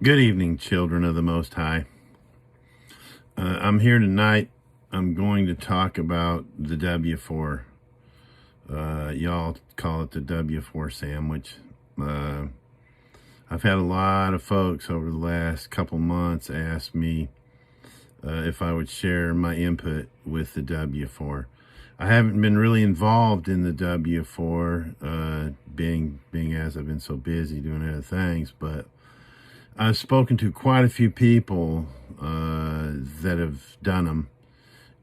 Good evening, children of the Most High. I'm here tonight. I'm going to talk about the W-4. Y'all call it the W-4 sandwich. I've had a lot of folks over the last couple months ask me if I would share my input with the W-4. I haven't been really involved in the W-4, being as I've been so busy doing other things, but I've spoken to quite a few people that have done them,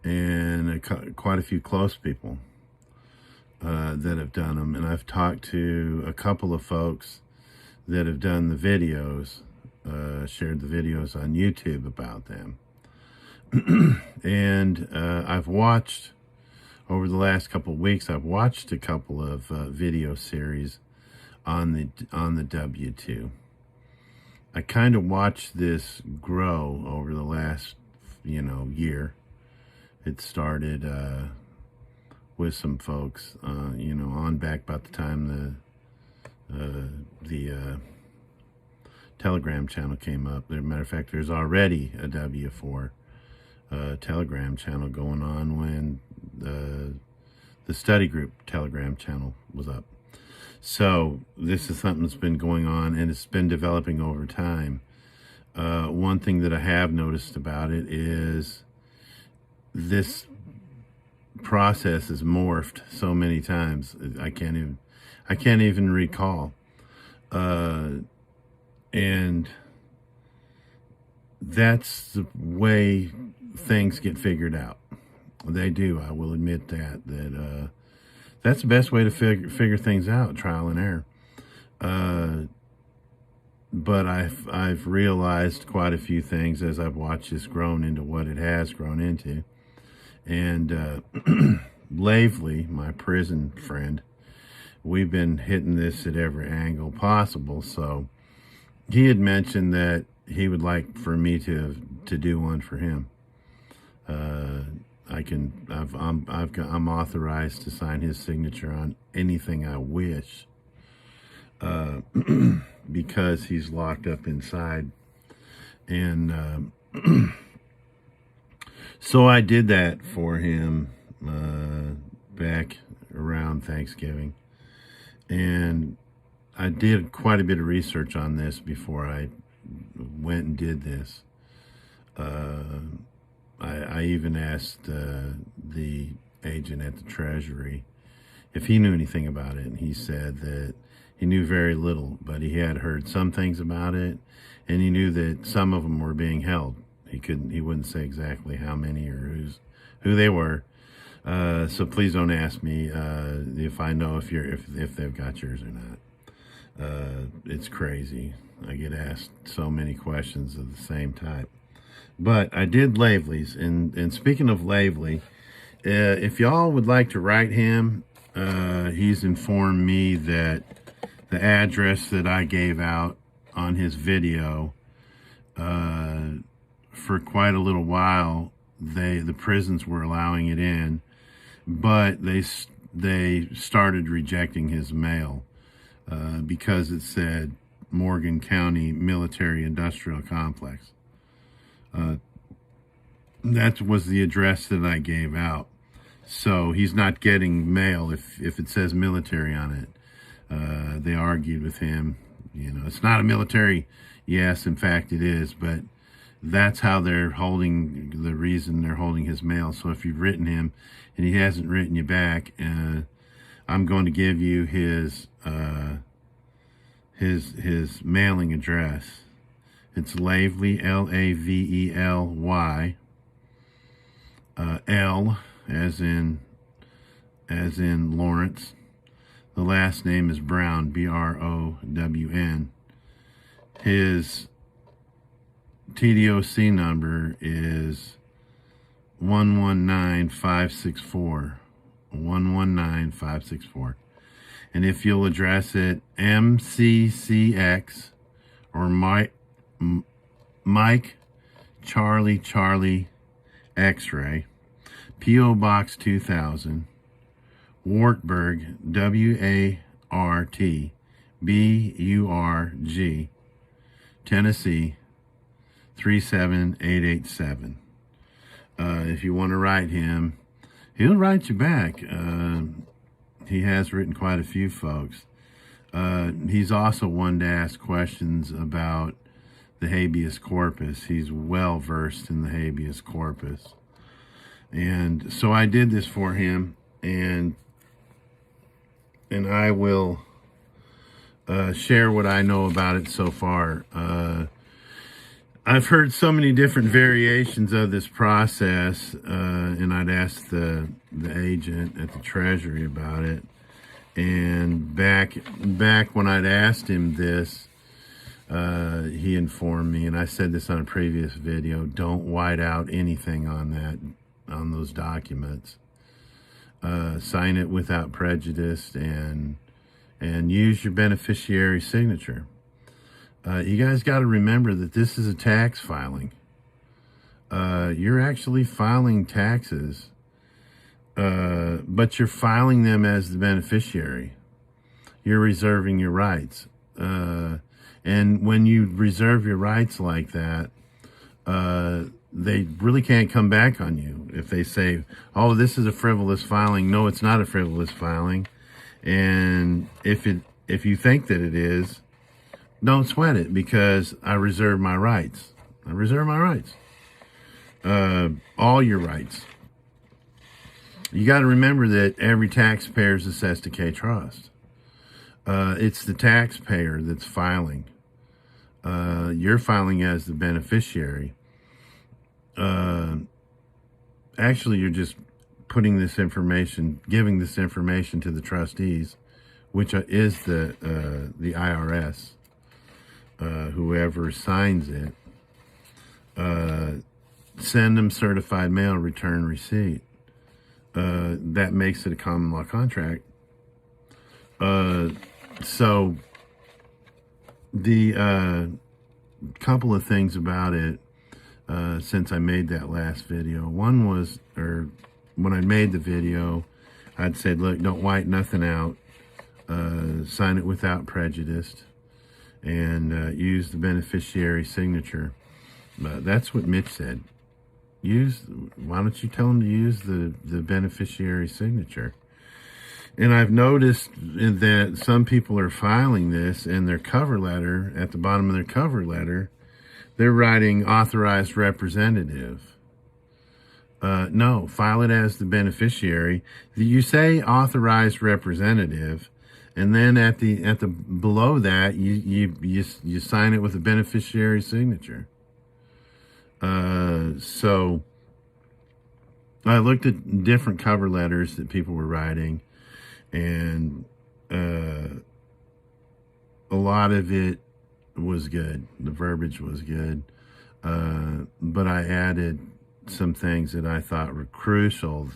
and quite a few close people that have done them. And I've talked to a couple of folks that have done the videos, shared the videos on YouTube about them. And I've watched, over the last couple of weeks, I've watched a couple of video series on the W-2. I kind of watched this grow over the last, year. It started with some folks, on back about the time the Telegram channel came up. As a matter of fact, there's already a W-4 Telegram channel going on when the study group Telegram channel was up. So this is something that's been going on, and it's been developing over time. One thing that I have noticed about it is this process has morphed so many times. I can't even recall. And that's the way things get figured out. They do. I will admit that that's the best way to figure things out, trial and error. But I've realized quite a few things as I've watched this grown into what it has grown into. And Lavely, my prison friend, we've been hitting this at every angle possible. So he had mentioned that he would like for me to do one for him. I'm authorized to sign his signature on anything I wish, because he's locked up inside. And so I did that for him back around Thanksgiving. And I did quite a bit of research on this before I went and did this. I even asked the agent at the treasury if he knew anything about it, and he said that he knew very little, but he had heard some things about it, and he knew that some of them were being held. He wouldn't say exactly how many or who they were. So please don't ask me if I know if they've got yours or not. It's crazy. I get asked so many questions of the same type. But I did Lavely's, and speaking of Lavely, if y'all would like to write him, he's informed me that the address that I gave out on his video, for quite a little while, the prisons were allowing it in, but they started rejecting his mail because it said Morgan County Military Industrial Complex. That was the address that I gave out. So he's not getting mail if it says military on it. They argued with him. It's not a military. Yes, in fact it is, but that's how the reason they're holding his mail. So if you've written him and he hasn't written you back, I'm going to give you his mailing address. It's Lavely, Lavely, L as in Lawrence. The last name is Brown, Brown. His TDOC number is 119564. 119564. And if you'll address it MCCX or Mike Charlie X-ray, P.O. Box 2000, Wartburg, WARTBURG, Tennessee 37887. If you want to write him, he'll write you back. He has written quite a few folks. He's also one to ask questions about the habeas corpus. He's well versed in the habeas corpus. And so I did this for him, and I will share what I know about it so far. I've heard so many different variations of this process, and I'd asked the agent at the Treasury about it. And back when I'd asked him this, he informed me, and I said this on a previous video, don't white out anything on those documents. Sign it without prejudice, and use your beneficiary signature. You guys got to remember that this is a tax filing. You're actually filing taxes, but you're filing them as the beneficiary. You're reserving your rights. And when you reserve your rights like that, they really can't come back on you. If they say, oh, this is a frivolous filing. No, it's not a frivolous filing. And if you think that it is, don't sweat it, because I reserve my rights. I reserve my rights. All your rights. You got to remember that every taxpayer is assessed a K-Trust. It's the taxpayer that's filing. You're filing as the beneficiary. Actually, you're just putting this information, giving this information to the trustees, which is the IRS. Whoever signs it, send them certified mail return receipt. That makes it a common law contract. So the couple of things about it, since I made that last video. One was, when I made the video, I'd said, look, don't white nothing out. Sign it without prejudice, and use the beneficiary signature. That's what Mitch said. Why don't you tell them to use the beneficiary signature? And I've noticed that some people are filing this, and their cover letter, at the bottom of their cover letter, they're writing authorized representative. No, file it as the beneficiary. You say authorized representative, and then at the below that you sign it with a beneficiary signature. So I looked at different cover letters that people were writing, and a lot of it was good. The verbiage was good, but I added some things that I thought were crucial.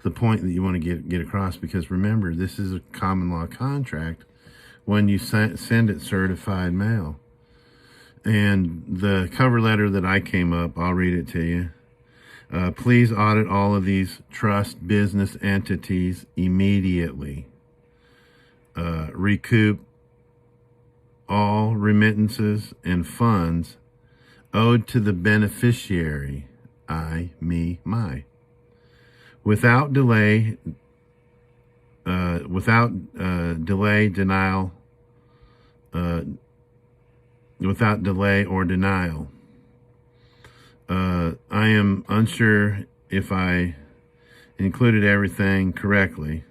The point that you want to get across, because remember, this is a common law contract when you send it certified mail. And the cover letter that I came up, I'll read it to you. Please audit all of these trust business entities immediately. Recoup all remittances and funds owed to the beneficiary, I, me, my. Without delay, without delay or denial. I am unsure if I included everything correctly.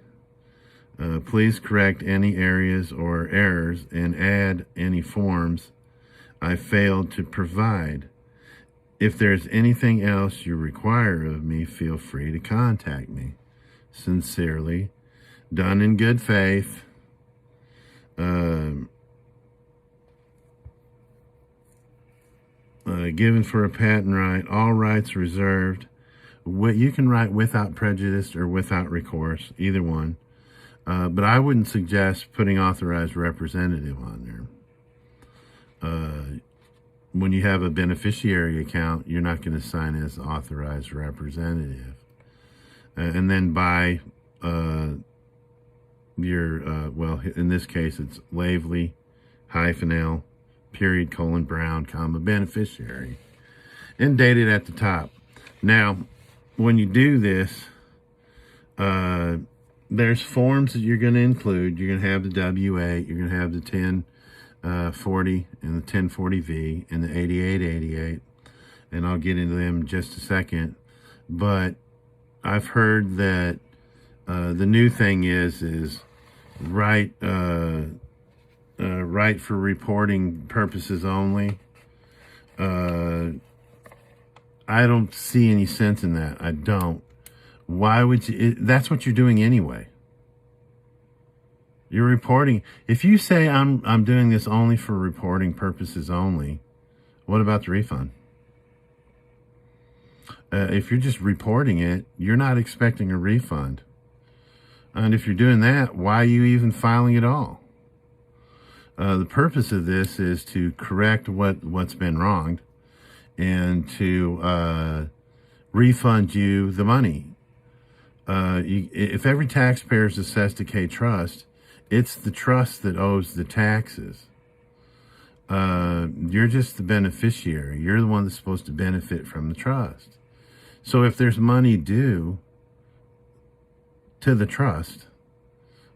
Please correct any areas or errors and add any forms I failed to provide. If there's anything else you require of me, feel free to contact me. Sincerely, done in good faith. Given for a patent right, all rights reserved. You can write without prejudice or without recourse, either one. But I wouldn't suggest putting authorized representative on there. When you have a beneficiary account, you're not going to sign as authorized representative. And then by your, well, in this case, it's Lavely -L period, colon, Brown, comma, beneficiary, and date it at the top. Now, when you do this, there's forms that you're going to include. You're going to have the W-8, you're going to have the 1040 and the 1040V and the 8888, and I'll get into them in just a second. But I've heard that the new thing is write for reporting purposes only. I don't see any sense in that. I don't. Why would you? That's what you're doing anyway. You're reporting. If you say I'm doing this only for reporting purposes only, what about the refund? If you're just reporting it, you're not expecting a refund. And if you're doing that, why are you even filing at all? The purpose of this is to correct what's been wronged and to refund you the money. If every taxpayer is assessed a K trust, it's the trust that owes the taxes. You're just the beneficiary. You're the one that's supposed to benefit from the trust. So if there's money due to the trust,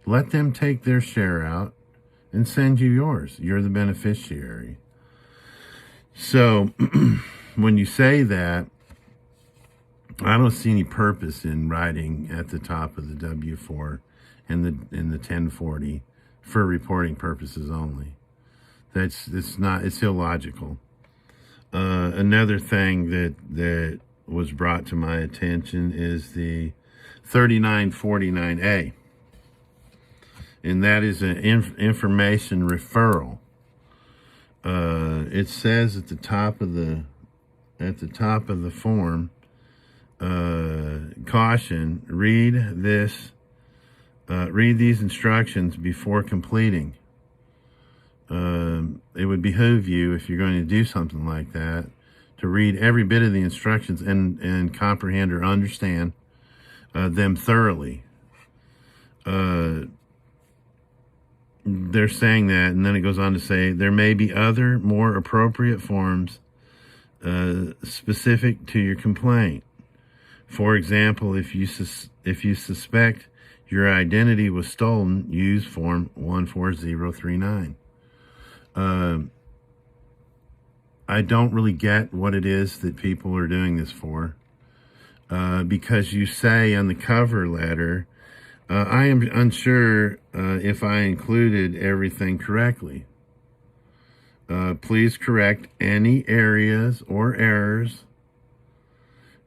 let them take their share out and send you yours. You're the beneficiary. So when you say that, I don't see any purpose in writing at the top of the W-4 and the 1040 for reporting purposes only. It's illogical. Another thing that was brought to my attention is the 3949A, and that is an information referral. It says at the top of the form, caution: read these instructions before completing. It would behoove you, if you're going to do something like that, to read every bit of the instructions and comprehend or understand them thoroughly. They're saying that, and then it goes on to say there may be other more appropriate forms specific to your complaint. For example, if you suspect your identity was stolen, use form 14039. I don't really get what it is that people are doing this for, because you say on the cover letter, I am unsure if I included everything correctly. Please correct any areas or errors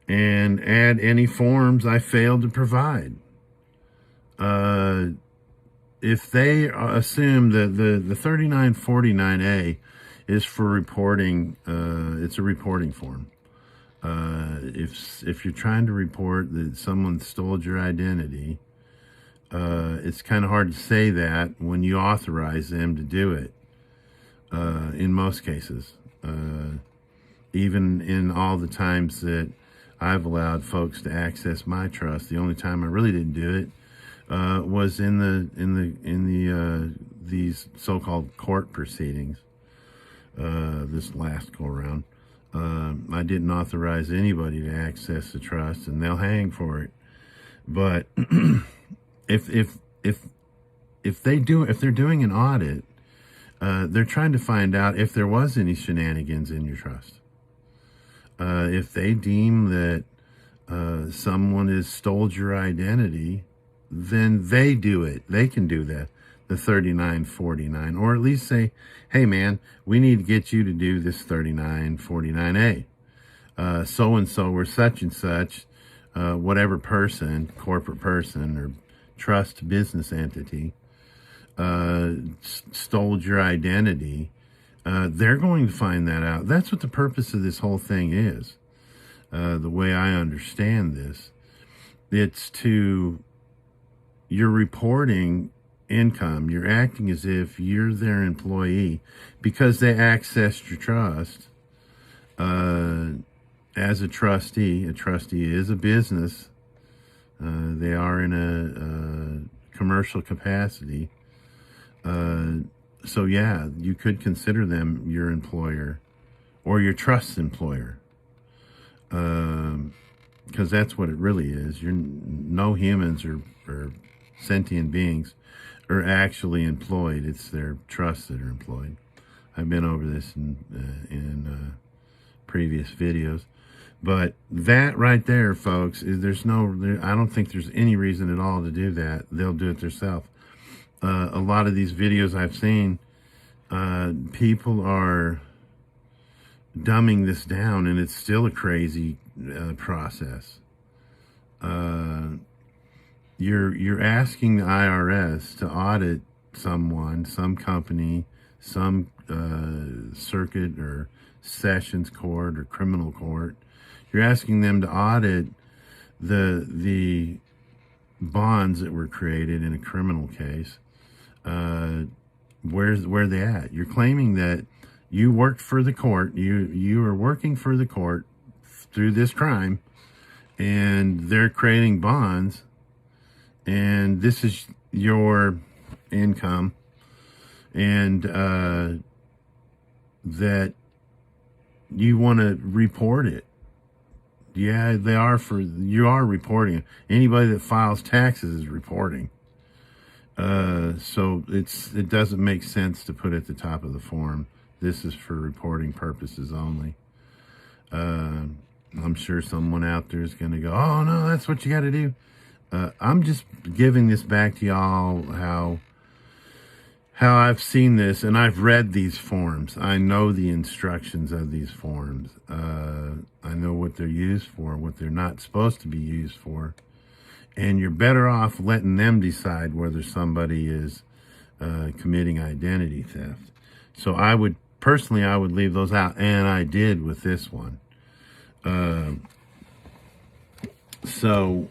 and add any forms I failed to provide. If they assume that the 3949A is for reporting, it's a reporting form. If you're trying to report that someone stole your identity, it's kind of hard to say that when you authorize them to do it. In most cases, even in all the times that I've allowed folks to access my trust, the only time I really didn't do it was in these so-called court proceedings. This last go around, I didn't authorize anybody to access the trust, and they'll hang for it. But if they're doing an audit, they're trying to find out if there was any shenanigans in your trust. If they deem that someone has stole your identity, then they do it. They can do that, the 3949, or at least say, hey man, we need to get you to do this 3949A. So-and-so or such and such, whatever person, corporate person or trust business entity, stole your identity. They're going to find that out. That's what the purpose of this whole thing is. The way I understand this, it's you're reporting income. You're acting as if you're their employee because they accessed your trust. As a trustee is a business. They are in a commercial capacity. So yeah, you could consider them your employer or your trust employer. Because that's what it really is. No humans or sentient beings are actually employed. It's their trusts that are employed. I've been over this in previous videos. But that right there, folks, is I don't think there's any reason at all to do that. They'll do it themselves. A lot of these videos I've seen, people are dumbing this down, and it's still a crazy process. You're asking the IRS to audit someone, some company, some circuit or sessions court or criminal court. You're asking them to audit the bonds that were created in a criminal case. Where they at? You're claiming that you worked for the court. You are working for the court through this crime, and they're creating bonds, and this is your income, and that you want to report it. Yeah, you are reporting it. Anybody that files taxes is reporting. So it doesn't make sense to put at the top of the form, this is for reporting purposes only. I'm sure someone out there is going to go, oh no, that's what you got to do. I'm just giving this back to y'all, how I've seen this, and I've read these forms. I know the instructions of these forms. I know what they're used for, what they're not supposed to be used for. And you're better off letting them decide whether somebody is committing identity theft. So I would leave those out, and I did with this one. So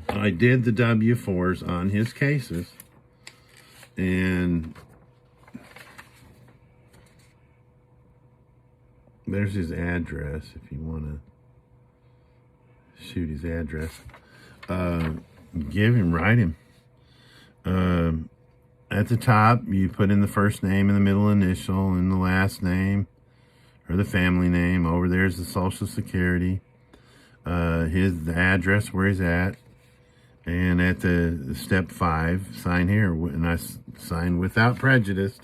I did the W-4s on his cases, and there's his address if you want to shoot his address. Write him. At the top, you put in the first name and the middle initial and the last name or the family name. Over there's the Social Security, the address where he's at, and at the step 5, sign here. And I sign without prejudice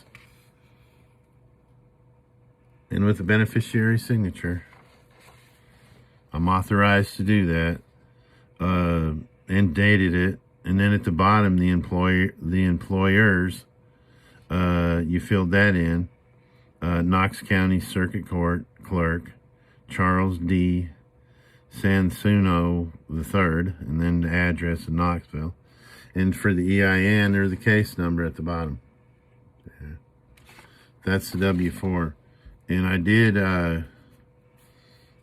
and with the beneficiary signature. I'm authorized to do that. And dated it, and then at the bottom the employers, you filled that in. Knox County Circuit Court Clerk Charles D. Sansuno III, and then the address in Knoxville, and for the EIN or the case number at the bottom. Yeah. That's the W-4, and I did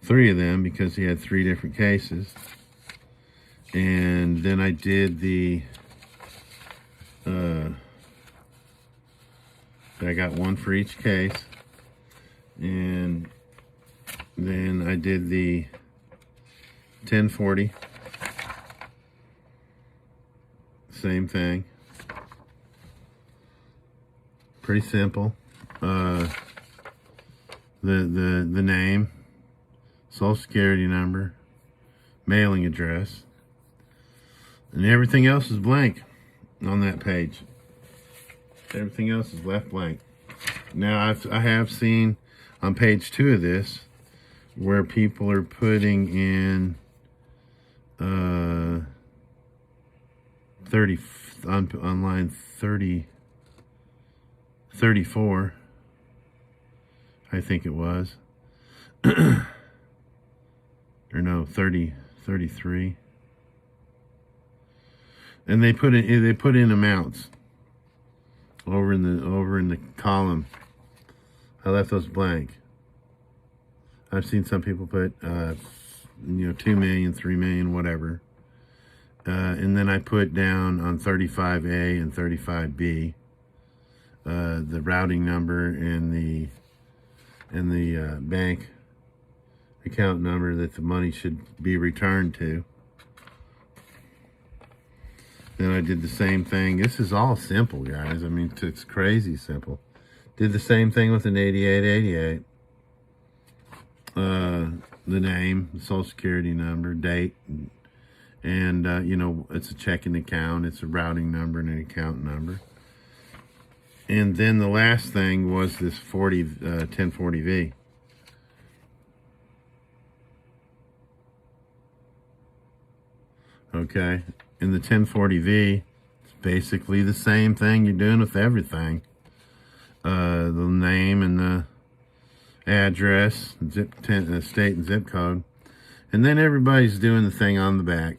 3 of them because he had 3 different cases. And then I did I got one for each case. And then I did the 1040. Same thing. Pretty simple. The name, Social Security number, mailing address. And everything else is blank on that page. Everything else is left blank. Now, I have seen on page 2 of this where people are putting in 30 on line 34, I think it was. Or no, 33. And they put in amounts over in the column. I left those blank. I've seen some people put 2 million, 3 million, whatever. And then I put down on 35A and 35B the routing number and the bank account number that the money should be returned to. Then I did the same thing. This is all simple, guys. I mean, it's crazy simple. Did the same thing with an 8888. The name, the social security number, date, and you know, it's a checking account, it's a routing number and an account number. And then the last thing was this 1040V. Okay, in the 1040V, it's basically the same thing you're doing with everything. The name and the address, state and zip code, and then everybody's doing the thing on the back.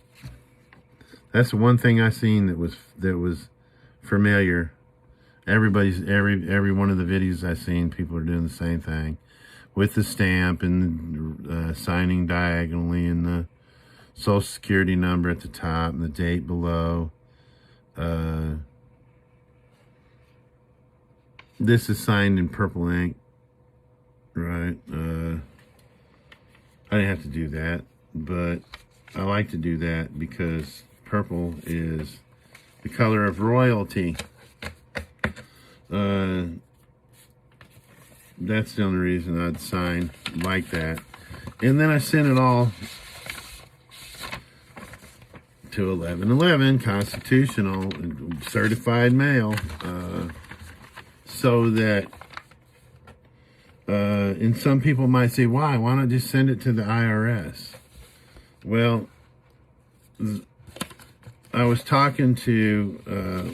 That's the one thing I seen that was familiar. Every one of the videos I seen, people are doing the same thing with the stamp and signing diagonally and the social security number at the top and the date below. This is signed in purple ink, right? I didn't have to do that, but I like to do that because purple is the color of royalty. That's the only reason I'd sign like that. And then I sent it all to 1111 constitutional certified mail, so that and some people might say, why not just send it to the IRS? Well, I was talking to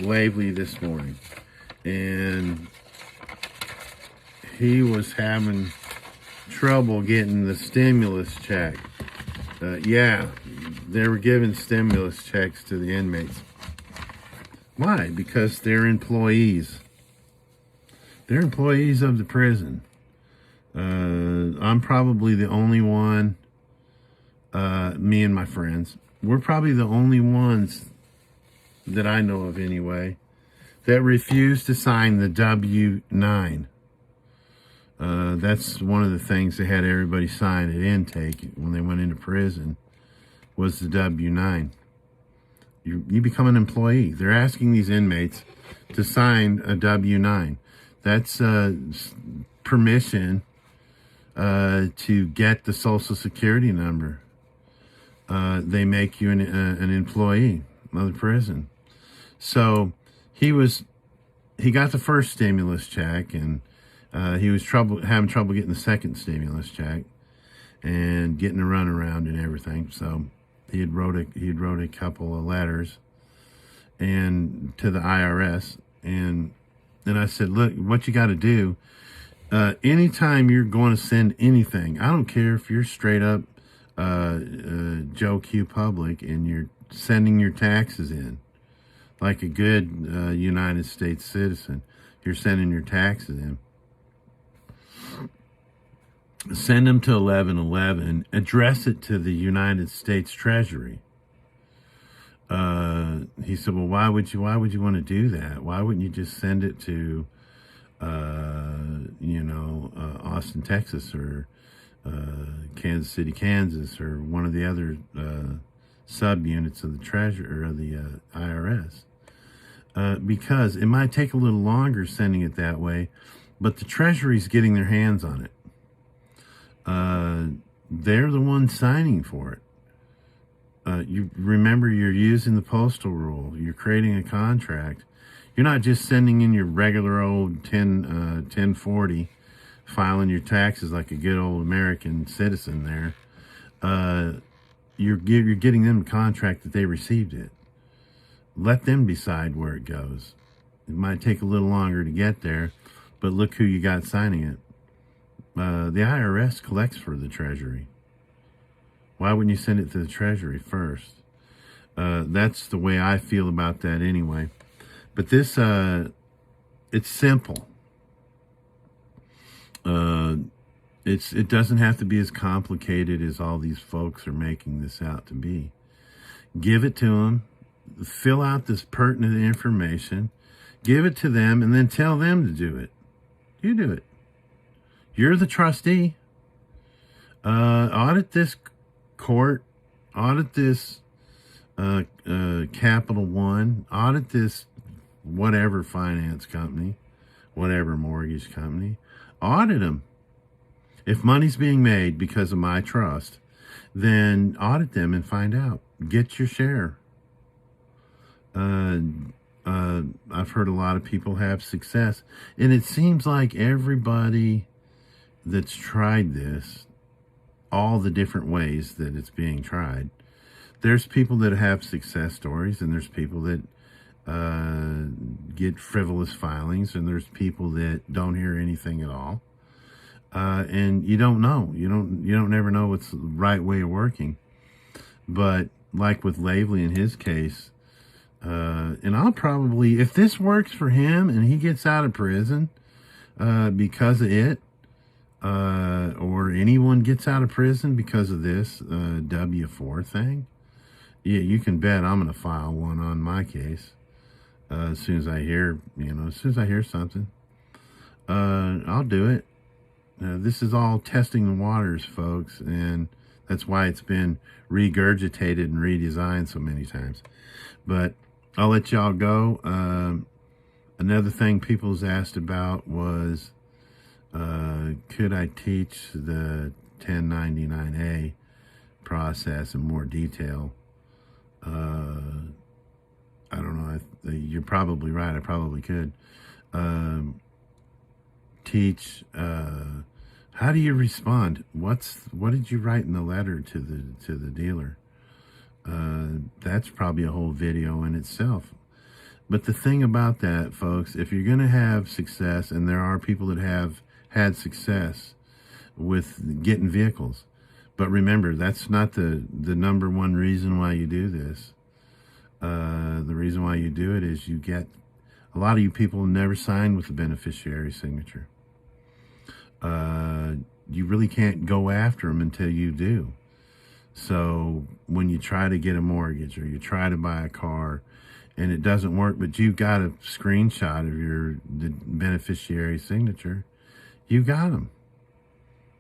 Lavely this morning, and he was having trouble getting the stimulus check. Yeah, they were giving stimulus checks to the inmates. Why? Because they're employees. They're employees of the prison. I'm probably the only one, me and my friends, we're probably the only ones that I know of anyway, that refuse to sign the W-9. That's one of the things they had everybody sign at intake when they went into prison, was the W-9. You become an employee. They're asking these inmates to sign a W-9. That's permission to get the social security number. They make you an employee of the prison. So he got the first stimulus check, and he was having trouble getting the second stimulus check and getting a runaround and everything. So he had wrote a couple of letters and to the IRS, and I said, look, what you got to do, anytime you're going to send anything, I don't care if you're straight up Joe Q Public and you're sending your taxes in like a good United States citizen, you're sending your taxes in. Send them to 1111, address it to the United States Treasury. He said, well, why would you want to do that? Why wouldn't you just send it to, Austin, Texas, or Kansas City, Kansas, or one of the other subunits of the Treasury or the IRS? Because it might take a little longer sending it that way, but the Treasury's getting their hands on it. They're the ones signing for it. You remember, you're using the postal rule. You're creating a contract. You're not just sending in your regular old 1040, filing your taxes like a good old American citizen there. You're getting them a contract that they received it. Let them decide where it goes. It might take a little longer to get there, but look who you got signing it. The IRS collects for the Treasury. Why wouldn't you send it to the Treasury first? That's the way I feel about that anyway. But this, it's simple. It doesn't have to be as complicated as all these folks are making this out to be. Give it to them. Fill out this pertinent information. Give it to them, and then tell them to do it. You do it. You're the trustee. Audit this court, audit this Capital One, audit this whatever finance company, whatever mortgage company. Audit them. If money's being made because of my trust, then audit them and find out. Get your share. I've heard a lot of people have success, and it seems like everybody that's tried this, all the different ways that it's being tried, there's people that have success stories, and there's people that get frivolous filings, and there's people that don't hear anything at all. And you don't know. You don't never know what's the right way of working. But like with Lavely in his case, and I'll probably, if this works for him and he gets out of prison because of it, or anyone gets out of prison because of this W-4 thing, yeah, you can bet I'm going to file one on my case as soon as I hear, as soon as I hear something. I'll do it. This is all testing the waters, folks, and that's why it's been regurgitated and redesigned so many times. But I'll let y'all go. Another thing people's asked about was, could I teach the 1099A process in more detail? I don't know. You're probably right. I probably could. Teach how do you respond? What did you write in the letter to the dealer? That's probably a whole video in itself. But the thing about that, folks, if you're going to have success, and there are people that have had success with getting vehicles, but remember, that's not the number one reason why you do this. The reason why you do it is you get, a lot of you people never sign with the beneficiary signature. You really can't go after them until you do. So when you try to get a mortgage or you try to buy a car and it doesn't work, but you've got a screenshot of the beneficiary signature, you got them.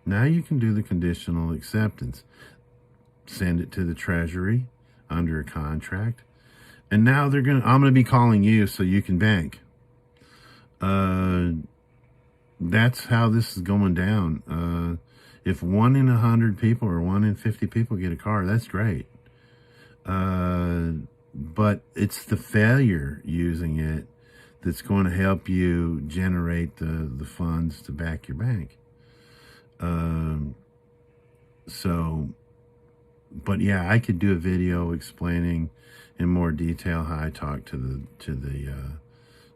Now you can do the conditional acceptance. Send it to the treasury under a contract. And now I'm going to be calling you so you can bank. That's how this is going down. If 1 in 100 people or 1 in 50 people get a car, that's great. But it's the failure using it that's going to help you generate the funds to back your bank. But yeah, I could do a video explaining in more detail how I talk to the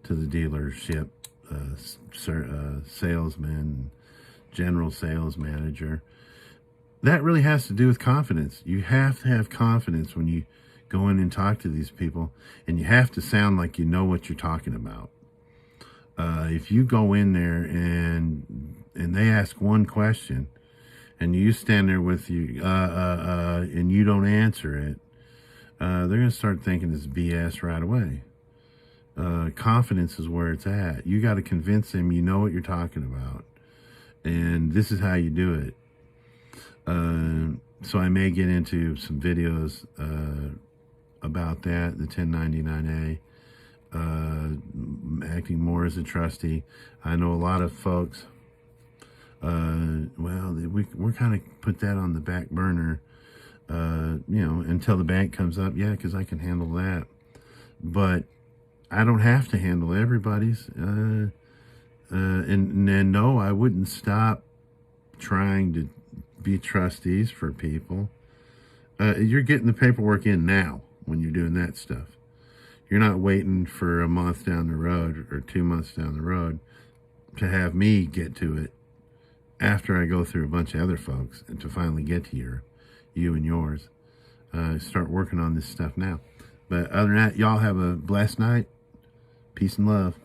dealership salesman, general sales manager. That really has to do with confidence. You have to have confidence when you go in and talk to these people, and you have to sound like you know what you're talking about. If you go in there and they ask one question, and you stand there with you and you don't answer it, they're going to start thinking it's BS right away. Confidence is where it's at. You got to convince them you know what you're talking about, and this is how you do it. So I may get into some videos about that, the 1099A, acting more as a trustee. I know a lot of folks, we're kind of put that on the back burner, until the bank comes up. Yeah, because I can handle that. But I don't have to handle everybody's. And no, I wouldn't stop trying to be trustees for people. You're getting the paperwork in now when you're doing that stuff. You're not waiting for a month down the road or 2 months down the road to have me get to it after I go through a bunch of other folks and to finally get to you and yours. Start working on this stuff now. But other than that, y'all have a blessed night. Peace and love.